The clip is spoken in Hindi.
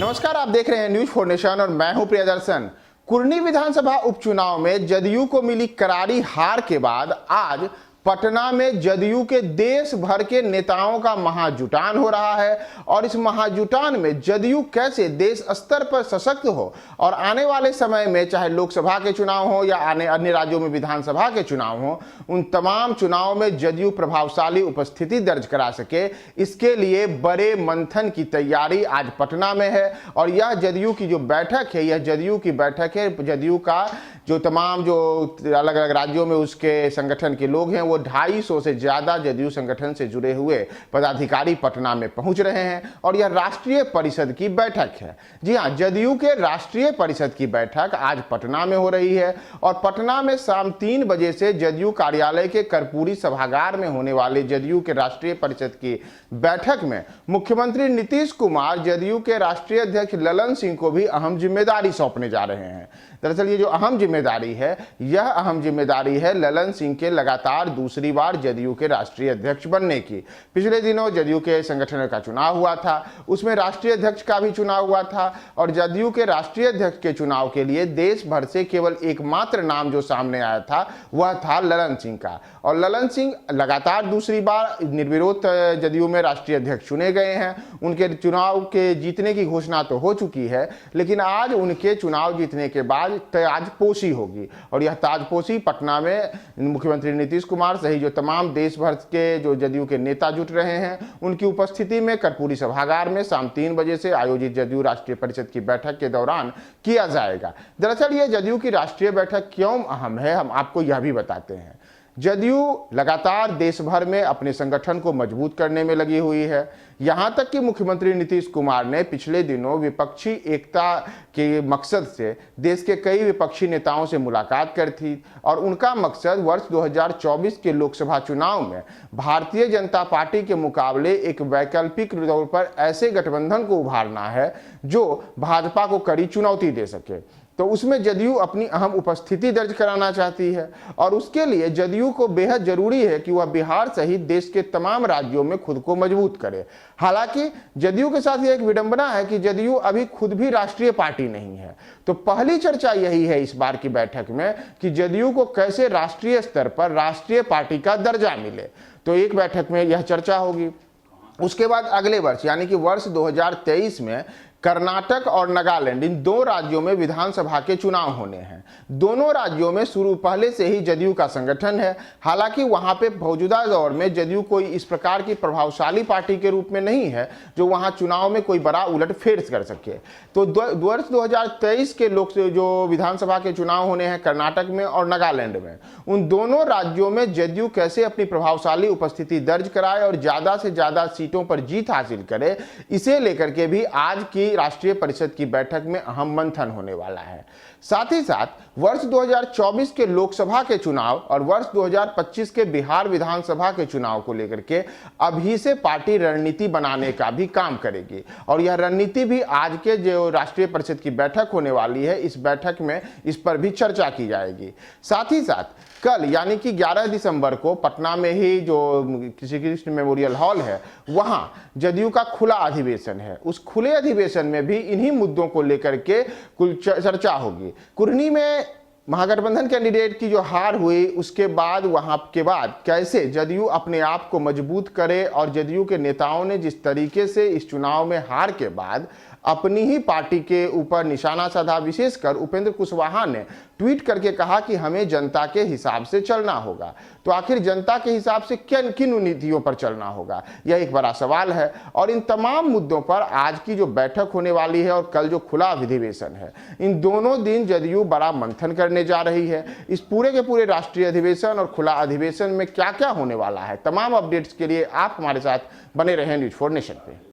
नमस्कार, आप देख रहे हैं न्यूज 4 नेशन और मैं हूं प्रियदर्शन। कुरनी विधानसभा उपचुनाव में जदयू को मिली करारी हार के बाद आज पटना में जदयू के देश भर के नेताओं का महाजुटान हो रहा है और इस महाजुटान में जदयू कैसे देश स्तर पर सशक्त हो और आने वाले समय में चाहे लोकसभा के चुनाव हो या अन्य राज्यों में विधानसभा के चुनाव हो, उन तमाम चुनाव में जदयू प्रभावशाली उपस्थिति दर्ज करा सके, इसके लिए बड़े मंथन की तैयारी आज पटना में है। और यह जदयू की जो बैठक है, यह जदयू की बैठक है। जदयू का जो तमाम जो अलग अलग राज्यों में उसके संगठन के लोग हैं, वो 250 से ज्यादा जदयू संगठन से जुड़े हुए पदाधिकारी पटना में पहुंच रहे हैं और यह राष्ट्रीय परिषद की बैठक है। जी हां, जदयू के राष्ट्रीय परिषद की बैठक आज पटना में हो रही है और पटना में शाम 3 बजे से जदयू कार्यालय के कर्पूरी सभागार में होने वाले जदयू के राष्ट्रीय परिषद की बैठक में मुख्यमंत्री नीतीश कुमार जदयू के राष्ट्रीय अध्यक्ष ललन सिंह को भी अहम जिम्मेदारी सौंपने जा रहे हैं। दरअसल ये जो अहम जिम्मेदारी है, यह अहम जिम्मेदारी है ललन सिंह के लगातार दूसरी बार जदयू के राष्ट्रीय अध्यक्ष बनने की। पिछले दिनों जदयू के संगठन का चुनाव हुआ था, उसमें राष्ट्रीय अध्यक्ष का भी चुनाव हुआ था और जदयू के राष्ट्रीय अध्यक्ष के चुनाव के लिए देश भर से केवल एकमात्र नाम जो सामने आया था वह था ललन सिंह का। और ललन सिंह लगातार दूसरी बार निर्विरोध जदयू में राष्ट्रीय अध्यक्ष चुने गए हैं। उनके चुनाव के जीतने की घोषणा तो हो चुकी है, लेकिन आज उनके चुनाव जीतने के बाद ताजपोशी होगी और यह ताजपोशी पटना में मुख्यमंत्री नीतीश कुमार सही जो तमाम देश भर के जो जदयू के नेता जुट रहे हैं, उनकी उपस्थिति में कर्पूरी सभागार में शाम 3 बजे से आयोजित जदयू राष्ट्रीय परिषद की बैठक के दौरान किया जाएगा। दरअसल ये जदयू की राष्ट्रीय बैठक क्यों अहम है, हम आपको यह भी बताते हैं। जदयू लगातार देश भर में अपने संगठन को मजबूत करने में लगी हुई है। यहां तक कि मुख्यमंत्री नीतीश कुमार ने पिछले दिनों विपक्षी एकता के मकसद से देश के कई विपक्षी नेताओं से मुलाकात कर थी और उनका मकसद वर्ष 2024 के लोकसभा चुनाव में भारतीय जनता पार्टी के मुकाबले एक वैकल्पिक तौर पर ऐसे गठबंधन को उभारना है जो भाजपा को कड़ी चुनौती दे सके। तो उसमें जदयू अपनी अहम उपस्थिति दर्ज कराना चाहती है और उसके लिए जदयू को बेहद जरूरी है कि वह बिहार सहित देश के तमाम राज्यों में खुद को मजबूत करे। हालांकि जदयू के साथ यह एक विडंबना है कि जदयू अभी खुद भी राष्ट्रीय पार्टी नहीं है। तो पहली चर्चा यही है इस बार की बैठक में कि जदयू को कैसे राष्ट्रीय स्तर पर राष्ट्रीय पार्टी का दर्जा मिले। तो एक बैठक में यह चर्चा होगी। उसके बाद अगले वर्ष यानी कि वर्ष 2023 में कर्नाटक और नागालैंड, इन 2 राज्यों में विधानसभा के चुनाव होने हैं। दोनों राज्यों में शुरू पहले से ही जदयू का संगठन है। हालांकि वहां पे मौजूदा दौर में जदयू कोई इस प्रकार की प्रभावशाली पार्टी के रूप में नहीं है जो वहां चुनाव में कोई बड़ा उलटफेर कर सके। तो वर्ष 2023 के जो विधानसभा के चुनाव होने हैं कर्नाटक में और नागालैंड में, उन दोनों राज्यों में जदयू कैसे अपनी प्रभावशाली उपस्थिति दर्ज कराए और ज्यादा से ज्यादा सीटों पर जीत हासिल करे, इसे लेकर के भी आज की राष्ट्रीय परिषद की बैठक में अहम मंथन होने वाला है। साथ ही साथ वर्ष 2024 के लोकसभा के चुनाव और वर्ष 2025 के बिहार विधानसभा के चुनाव को लेकर के अभी से पार्टी रणनीति बनाने का भी काम करेगी और यह रणनीति भी आज के जो राष्ट्रीय परिषद की बैठक होने वाली है, इस बैठक में इस पर भी चर्चा की जाएगी। साथ ही साथ कल यानी कि 11 दिसंबर को पटना में ही जो श्री कृष्ण मेमोरियल हॉल है, वहां जदयू का खुला अधिवेशन है। उस खुले अधिवेशन में भी इन्हीं मुद्दों को लेकर के कुल चर्चा होगी। कुरनी में महागठबंधन कैंडिडेट की जो हार हुई, उसके बाद वहां के बाद कैसे जदयू अपने आप को मजबूत करे और जदयू के नेताओं ने जिस तरीके से इस चुनाव में हार के बाद अपनी ही पार्टी के ऊपर निशाना साधा, विशेषकर उपेंद्र कुशवाहा ने ट्वीट करके कहा कि हमें जनता के हिसाब से चलना होगा। तो आखिर जनता के हिसाब से किन नीतियों पर चलना होगा, यह एक बड़ा सवाल है। और इन तमाम मुद्दों पर आज की जो बैठक होने वाली है और कल जो खुला अधिवेशन है, इन दोनों दिन जदयू बड़ा मंथन करने जा रही है। इस पूरे के पूरे राष्ट्रीय अधिवेशन और खुला अधिवेशन में क्या क्या होने वाला है, तमाम अपडेट्स के लिए आप हमारे साथ बने रहें न्यूज 4 नेशन पे।